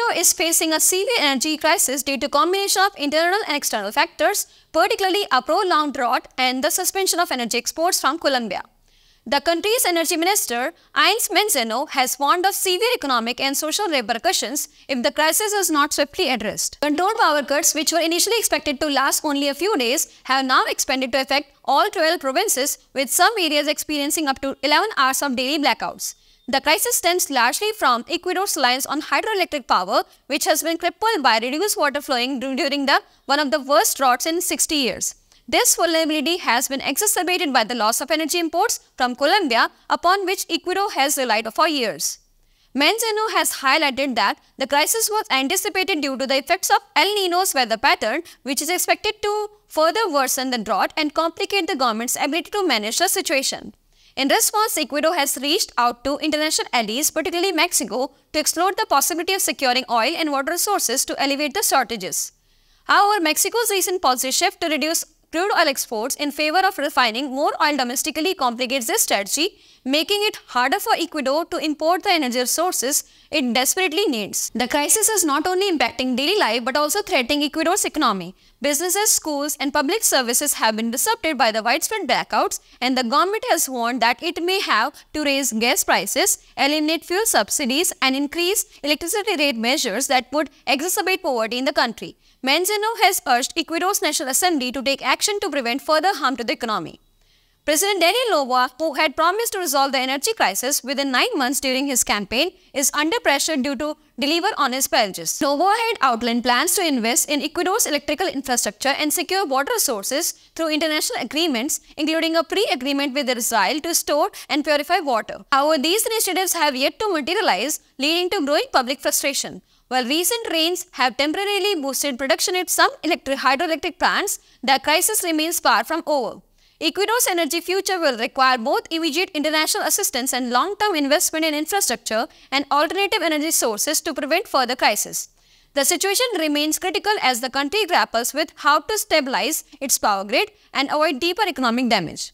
Ecuador is facing a severe energy crisis due to a combination of internal and external factors, particularly a prolonged drought and the suspension of energy exports from Colombia. The country's energy minister, Inés Manzano, has warned of severe economic and social repercussions if the crisis is not swiftly addressed. Controlled power cuts, which were initially expected to last only a few days, have now expanded to affect all 12 provinces, with some areas experiencing up to 11 hours of daily blackouts. The crisis stems largely from Ecuador's reliance on hydroelectric power, which has been crippled by reduced water flowing during one of the worst droughts in 60 years. This vulnerability has been exacerbated by the loss of energy imports from Colombia, upon which Ecuador has relied for years. Manzano has highlighted that the crisis was anticipated due to the effects of El Niño's weather pattern, which is expected to further worsen the drought and complicate the government's ability to manage the situation. In response, Ecuador has reached out to international allies, particularly Mexico, to explore the possibility of securing oil and water resources to alleviate the shortages. However, Mexico's recent policy shift to reduce crude oil exports in favor of refining more oil domestically complicates this strategy, making it harder for Ecuador to import the energy resources it desperately needs. The crisis is not only impacting daily life but also threatening Ecuador's economy. Businesses, schools, and public services have been disrupted by the widespread blackouts, and the government has warned that it may have to raise gas prices, eliminate fuel subsidies, and increase electricity rate measures that would exacerbate poverty in the country. Manzano has urged Ecuador's National Assembly to take action to prevent further harm to the economy. President Daniel Noboa, who had promised to resolve the energy crisis within 9 months during his campaign, is under pressure due to deliver on his pledges. Noboa had outlined plans to invest in Ecuador's electrical infrastructure and secure water resources through international agreements, including a pre-agreement with Israel to store and purify water. However, these initiatives have yet to materialize, leading to growing public frustration. While recent rains have temporarily boosted production at some hydroelectric plants, the crisis remains far from over. Ecuador's energy future will require both immediate international assistance and long-term investment in infrastructure and alternative energy sources to prevent further crisis. The situation remains critical as the country grapples with how to stabilize its power grid and avoid deeper economic damage.